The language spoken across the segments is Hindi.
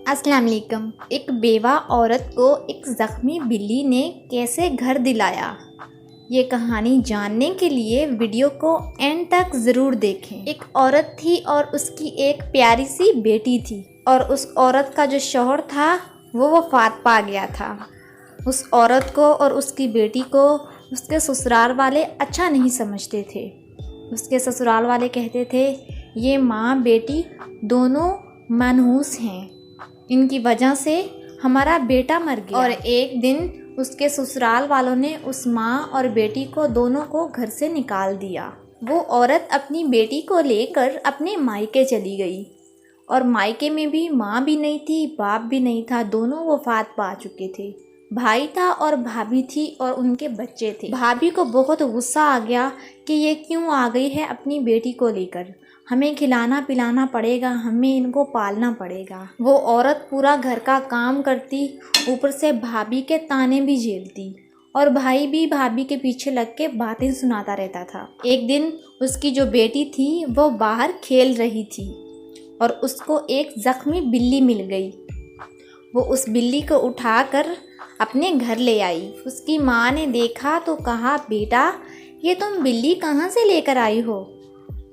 अस्सलाम वालेकुम। एक बेवा औरत को एक ज़ख्मी बिल्ली ने कैसे घर दिलाया, ये कहानी जानने के लिए वीडियो को एंड तक ज़रूर देखें। एक औरत थी और उसकी एक प्यारी सी बेटी थी और उस औरत का जो शौहर था वो वफ़ात पा गया था। उस औरत को और उसकी बेटी को उसके ससुराल वाले अच्छा नहीं समझते थे। उसके ससुराल वाले कहते थे ये माँ बेटी दोनों मनहूस हैं, इनकी वजह से हमारा बेटा मर गया। और एक दिन उसके ससुराल वालों ने उस माँ और बेटी को दोनों को घर से निकाल दिया। वो औरत अपनी बेटी को लेकर अपने मायके चली गई और मायके में भी माँ भी नहीं थी, बाप भी नहीं था, दोनों वफात पा चुके थे। भाई था और भाभी थी और उनके बच्चे थे। भाभी को बहुत गुस्सा आ गया कि ये क्यों आ गई है अपनी बेटी को लेकर, हमें खिलाना पिलाना पड़ेगा, हमें इनको पालना पड़ेगा। वो औरत पूरा घर का काम करती, ऊपर से भाभी के ताने भी झेलती और भाई भी भाभी के पीछे लग के बातें सुनाता रहता था। एक दिन उसकी जो बेटी थी वो बाहर खेल रही थी और उसको एक ज़ख्मी बिल्ली मिल गई। वो उस बिल्ली को उठाकर अपने घर ले आई। उसकी माँ ने देखा तो कहा, बेटा ये तुम बिल्ली कहाँ से लेकर आई हो?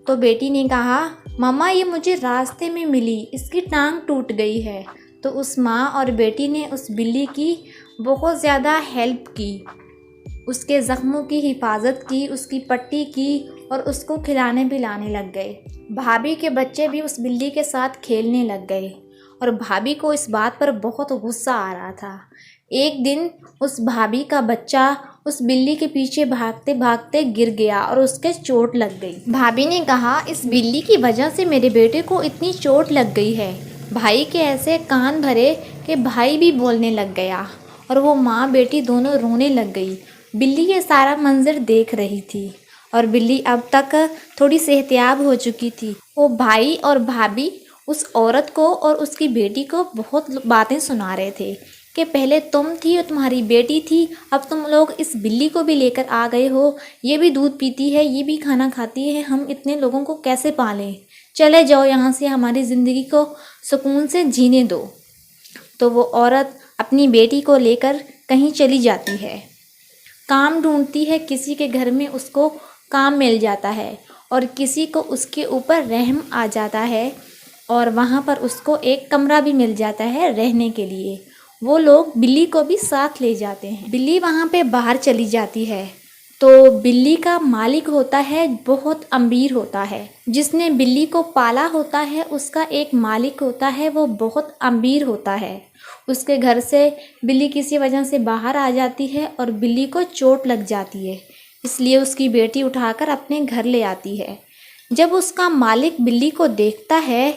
तो बेटी ने कहा, मम्मा ये मुझे रास्ते में मिली, इसकी टांग टूट गई है। तो उस माँ और बेटी ने उस बिल्ली की बहुत ज़्यादा हेल्प की, उसके ज़ख्मों की हिफाजत की, उसकी पट्टी की और उसको खिलाने पिलाने लग गए। भाभी के बच्चे भी उस बिल्ली के साथ खेलने लग गए और भाभी को इस बात पर बहुत गुस्सा आ रहा था। एक दिन उस भाभी का बच्चा उस बिल्ली के पीछे भागते भागते गिर गया और उसके चोट लग गई। भाभी ने कहा, इस बिल्ली की वजह से मेरे बेटे को इतनी चोट लग गई है। भाई के ऐसे कान भरे कि भाई भी बोलने लग गया और वो माँ बेटी दोनों रोने लग गई। बिल्ली ये सारा मंजर देख रही थी और बिल्ली अब तक थोड़ी सेहतियाब हो चुकी थी। वो भाई और भाभी उस औरत को और उसकी बेटी को बहुत बातें सुना रहे थे कि पहले तुम थी और तुम्हारी बेटी थी, अब तुम लोग इस बिल्ली को भी लेकर आ गए हो, ये भी दूध पीती है, ये भी खाना खाती है, हम इतने लोगों को कैसे पालें? चले जाओ यहाँ से, हमारी ज़िंदगी को सुकून से जीने दो। तो वो औरत अपनी बेटी को लेकर कहीं चली जाती है, काम ढूंढती है, किसी के घर में उसको काम मिल जाता है और किसी को उसके ऊपर रहम आ जाता है और वहाँ पर उसको एक कमरा भी मिल जाता है रहने के लिए। वो लोग बिल्ली को भी साथ ले जाते हैं। बिल्ली वहाँ पे बाहर चली जाती है तो बिल्ली का मालिक होता है बहुत अमीर होता है। जिसने बिल्ली को पाला होता है उसका एक मालिक होता है, वो बहुत अमीर होता है। उसके घर से बिल्ली किसी वजह से बाहर आ जाती है और बिल्ली को चोट लग जाती है, इसलिए उसकी बेटी उठाकर अपने घर ले आती है। जब उसका मालिक बिल्ली को देखता है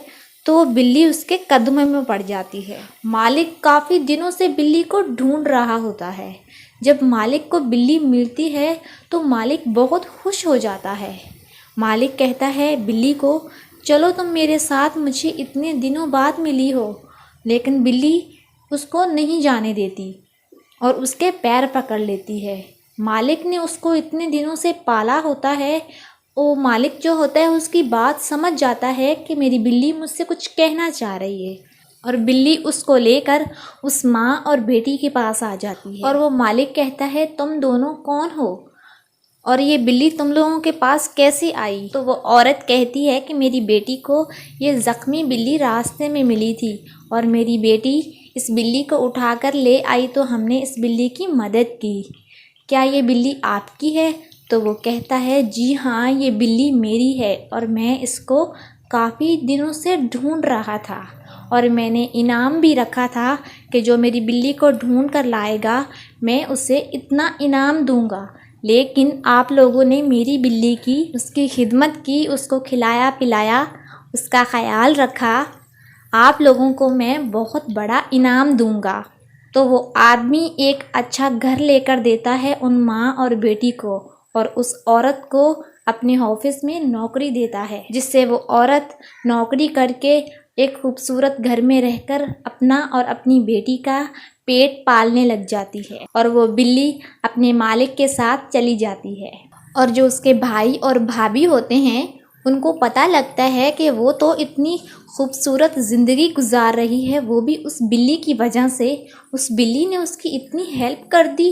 तो बिल्ली उसके कदमों में पड़ जाती है। मालिक काफ़ी दिनों से बिल्ली को ढूंढ रहा होता है। जब मालिक को बिल्ली मिलती है तो मालिक बहुत खुश हो जाता है। मालिक कहता है बिल्ली को, चलो तुम मेरे साथ, मुझे इतने दिनों बाद मिली हो। लेकिन बिल्ली उसको नहीं जाने देती और उसके पैर पकड़ लेती है। मालिक ने उसको इतने दिनों से पाला होता है, वो मालिक जो होता है उसकी बात समझ जाता है कि मेरी बिल्ली मुझसे कुछ कहना चाह रही है और बिल्ली उसको लेकर उस माँ और बेटी के पास आ जाती है। और वो मालिक कहता है, तुम दोनों कौन हो और ये बिल्ली तुम लोगों के पास कैसे आई? तो वो औरत कहती है कि मेरी बेटी को ये ज़ख्मी बिल्ली रास्ते में मिली थी और मेरी बेटी इस बिल्ली को उठाकर ले आई तो हमने इस बिल्ली की मदद की। क्या ये बिल्ली आपकी है? तो वो कहता है, जी हाँ ये बिल्ली मेरी है और मैं इसको काफ़ी दिनों से ढूंढ रहा था और मैंने इनाम भी रखा था कि जो मेरी बिल्ली को ढूंढ कर लाएगा मैं उसे इतना इनाम दूंगा। लेकिन आप लोगों ने मेरी बिल्ली की उसकी खिदमत की, उसको खिलाया पिलाया, उसका ख्याल रखा, आप लोगों को मैं बहुत बड़ा इनाम दूंगा। तो वो आदमी एक अच्छा घर लेकर देता है उन माँ और बेटी को और उस औरत को अपने ऑफिस में नौकरी देता है, जिससे वो औरत नौकरी करके एक खूबसूरत घर में रहकर अपना और अपनी बेटी का पेट पालने लग जाती है और वो बिल्ली अपने मालिक के साथ चली जाती है। और जो उसके भाई और भाभी होते हैं उनको पता लगता है कि वो तो इतनी खूबसूरत ज़िंदगी गुजार रही है, वो भी उस बिल्ली की वजह से। उस बिल्ली ने उसकी इतनी हेल्प कर दी।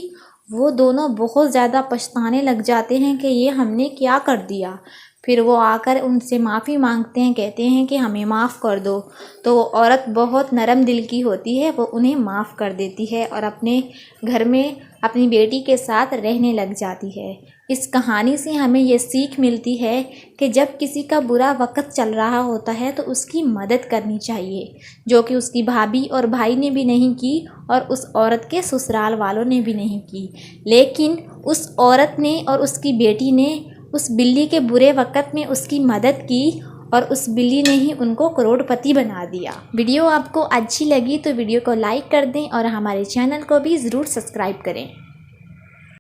वो दोनों बहुत ज़्यादा पछताने लग जाते हैं कि ये हमने क्या कर दिया। फिर वो आकर उनसे माफ़ी मांगते हैं, कहते हैं कि हमें माफ़ कर दो। तो वो औरत बहुत नरम दिल की होती है, वो उन्हें माफ़ कर देती है और अपने घर में अपनी बेटी के साथ रहने लग जाती है। इस कहानी से हमें ये सीख मिलती है कि जब किसी का बुरा वक्त चल रहा होता है तो उसकी मदद करनी चाहिए, जो कि उसकी भाभी और भाई ने भी नहीं की और उस औरत के ससुराल वालों ने भी नहीं की। लेकिन उस औरत ने और उसकी बेटी ने उस बिल्ली के बुरे वक्त में उसकी मदद की और उस बिल्ली ने ही उनको करोड़पति बना दिया। वीडियो आपको अच्छी लगी तो वीडियो को लाइक कर दें और हमारे चैनल को भी ज़रूर सब्सक्राइब करें।